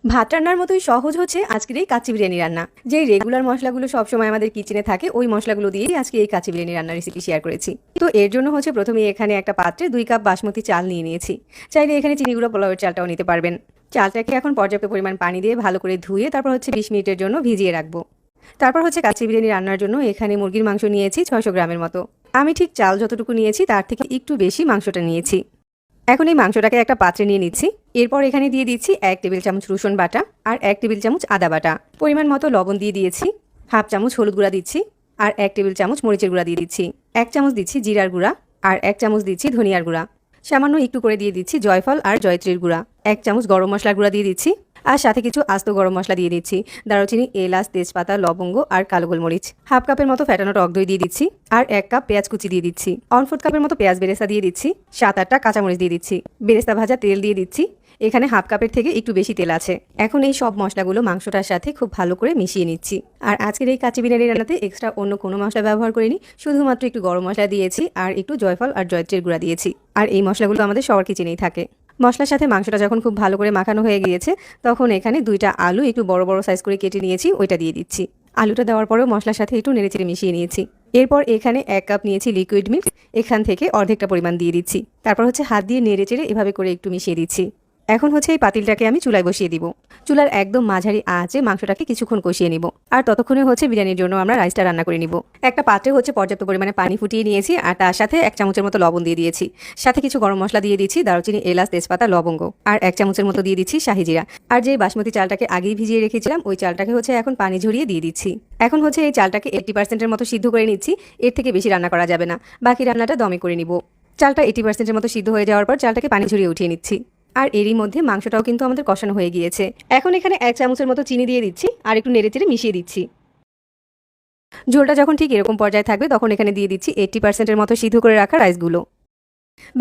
ভাত রান্নার মতোই সহজ হচ্ছে আজকের এই কাচ্চি বিরিয়ানি রান্না। যেই রেগুলার মশলাগুলো সবসময় আমাদের কিচেনে থাকে ওই মশলাগুলো দিয়েই আজকে এই কাচ্চি বিরিয়ানি রান্নার রেসিপি শেয়ার করেছি। তো এর জন্য হচ্ছে প্রথমে এখানে একটা পাত্রে 2 কাপ বাসমতি চাল নিয়ে নিয়েছি। চাইলে এখানে চিনি গুঁড়ো পোলাওয়ের চালটাও নিতে পারবেন। চালটাকে এখন পর্যাপ্ত পরিমাণ পানি দিয়ে ভালো করে ধুয়ে তারপর হচ্ছে 20 মিনিটের জন্য ভিজিয়ে রাখবো। তারপর হচ্ছে কাচ্চি বিরিয়ানি রান্নার জন্য এখানে মুরগির মাংস নিয়েছি 600 গ্রামের মতো। আমি ঠিক চাল যতটুকু নিয়েছি তার থেকে একটু বেশি মাংসটা নিয়েছি। এখন এই মাংসটাকে একটা পাত্রে নিয়ে নিচ্ছি। এরপর এখানে দিয়ে দিচ্ছি 1 টেবিল চামচ রসুন বাটা আর 1 টেবিল চামচ আদা বাটা। পরিমাণ মতো লবণ দিয়ে দিয়েছি, হাফ চামচ হলুদ গুঁড়া দিচ্ছি আর 1 টেবিল চামচ মরিচের গুঁড়া দিয়ে দিচ্ছি। 1 চামচ দিচ্ছি জিরার গুঁড়া আর 1 চামচ দিচ্ছি ধনিয়ার গুঁড়া। সামান্য একটু করে দিয়ে দিচ্ছি জয়ফল আর জয়ত্রীর গুঁড়া। 1 চামচ গরম মশলার গুঁড়া দিয়ে দিচ্ছি আর সাথে কিছু আস্ত গরম মশলা দিয়ে দিচ্ছি, দারুচিনি, এলাচ, তেজপাতা, লবঙ্গ আর কালো গোলমরিচ। হাফ কাপের মতো ফ্যাটানো টক দই দিয়ে দিচ্ছি আর 1 কাপ পেঁয়াজ কুচি দিয়ে দিচ্ছি। 1/4 কাপের মতো পেঁয়াজ বেরেস্তা দিয়ে দিচ্ছি। 7-8টা কাঁচামরিচ দিয়ে দিচ্ছি। বেরেস্তা ভাজা তেল দিয়ে দিচ্ছি। এখানে হাফ কাপের থেকে একটু বেশি তেল আছে। এখন এই সব মশলাগুলো মাংসটার সাথে খুব ভালো করে মিশিয়ে নিচ্ছি। আর আজকের এই কাচ্চি বিরিয়ানি রান্নাতে এক্সট্রা অন্য কোনো মশলা ব্যবহার করিনি, শুধুমাত্র একটু গরম মশলা দিয়েছি আর একটু জয়ফল আর জয়ত্রীর গুঁড়া দিয়েছি। আর এই মশলাগুলো আমাদের সবার কিচেনেই থাকে। মশলার সাথে মাংসটা যখন খুব ভালো করে মাখানো হয়ে গিয়েছে তখন এখানে 2টা আলু একটু বড় বড় সাইজ করে কেটে নিয়েছি, ওইটা দিয়ে দিচ্ছি। আলুটা দেওয়ার পরেও মশলার সাথে একটু নেড়েচেড়ে মিশিয়ে নিয়েছি। এরপর এখানে 1 কাপ নিয়েছি লিকুইড মিল্ক, এখান থেকে অর্ধেকটা পরিমাণ দিয়ে দিচ্ছি। তারপর হচ্ছে হাত দিয়ে নেড়েচেড়ে এভাবে করে একটু মিশিয়ে দিচ্ছি। এখন হচ্ছে এই পাতিলটাকে আমি চুলায় বসিয়ে দিব। চুলার একদম মাঝারি আঁচে মাংসটাকে কিছুক্ষণ কষিয়ে নিব। আর ততক্ষণে হচ্ছে বিরিয়ানির জন্য আমরা রাইসটা রান্না করে নিব। একটা পাত্রে হচ্ছে পর্যাপ্ত পরিমাণে পানি ফুটিয়ে নিয়েছি আর তার সাথে 1 চামচের মতো লবণ দিয়ে দিয়েছি। সাথে কিছু গরম মশলা দিয়ে দিচ্ছি, দারুচিনি, এলাচ, তেজপাতা, লবঙ্গ আর 1 চামচের মতো দিয়ে দিচ্ছি শাহি জিরা। আর যে বাসমতি চালটাকে আগেই ভিজিয়ে রেখেছিলাম ওই চালটাকে হচ্ছে এখন পানি ঝরিয়ে দিয়ে দিচ্ছি। এখন হচ্ছে এই চালটাকে 80%-এর মতো সিদ্ধ করে নিচ্ছি। এর থেকে বেশি রান্না করা যাবে না, বাকি রান্নাটা দমে করে নিব। চালটা 80%-এর মতো সিদ্ধ হয়ে যাওয়ার পর চালটাকে পানি ঝরিয়ে উঠিয়ে নিচ্ছি। আর এরই মধ্যে মাংসটাও কিন্তু আমাদের কষানো হয়ে গিয়েছে। এখন এখানে 1 চামচের মতো চিনি দিয়ে দিচ্ছি আর একটু নেড়েচেড়ে মিশিয়ে দিচ্ছি। ঝোলটা যখন ঠিক এরকম পর্যায়ে থাকবে তখন এখানে দিয়ে দিচ্ছি 80%-এর মতো সিদ্ধ করে রাখা রাইসগুলো।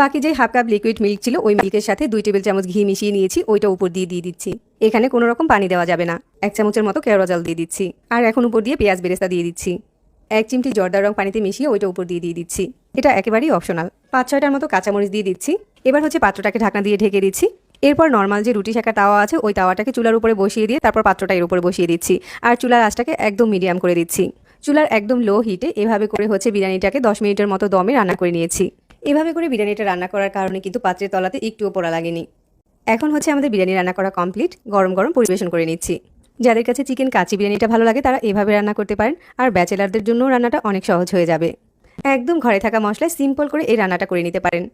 বাকি যে হাফ কাপ লিকুইড মিল্ক ছিল ওই মিল্কের সাথে 2 টেবিল চামচ ঘি মিশিয়ে নিয়েছি, ওইটা উপর দিয়ে দিচ্ছি। এখানে কোনো রকম পানি দেওয়া যাবে না। 1 চামচের মতো কেওড়া জল দিয়ে দিচ্ছি আর এখন উপর দিয়ে পেঁয়াজ বেরেস্তা দিয়ে দিচ্ছি। 1 চিমটি জর্দার রং পানিতে মিশিয়ে ওইটা উপর দিয়ে দিচ্ছি। এটা একেবারেই অপশনাল। 5-6টার মতো কাঁচামরিচ দিয়ে দিচ্ছি। এবার হচ্ছে পাত্রটাকে ঢাকনা দিয়ে ঢেকে দিচ্ছি। এরপর নর্মাল যে রুটি সেঁকা তাওয়া আছে ওই তাওয়াটাকে চুলার উপরে বসিয়ে দিয়ে তারপর পাত্রটা এর উপরে বসিয়ে দিচ্ছি আর চুলার আঁচটাকে একদম মিডিয়াম করে দিচ্ছি। চুলার একদম লো হিটে এভাবে করে হচ্ছে বিরিয়ানিটাকে 10 মিনিটের মতো দমে রান্না করে নিয়েছি। এভাবে করে বিরিয়ানিটা রান্না করার কারণে কিন্তু পাত্রের তলাতে একটুও পোড়া লাগেনি। এখন হচ্ছে আমাদের বিরিয়ানি রান্না করা কমপ্লিট। গরম গরম পরিবেশন করে নিচ্ছি। যাদের কাছে চিকেন কাচ্চি বিরিয়ানিটা ভালো লাগে তারা এভাবে রান্না করতে পারেন। আর ব্যাচেলারদের জন্য রান্নাটা অনেক সহজ হয়ে যাবে। একদম ঘরে থাকা মশলায় সিম্পল করে এই রান্নাটা করে নিতে পারেন।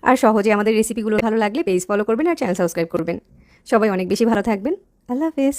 আর সহজে আমাদের রেসিপিগুলো ভালো লাগলে পেজ ফলো করবেন আর চ্যানেল সাবস্ক্রাইব করবেন। সবাই অনেক বেশি ভালো থাকবেন। আল্লাহ হাফেজ।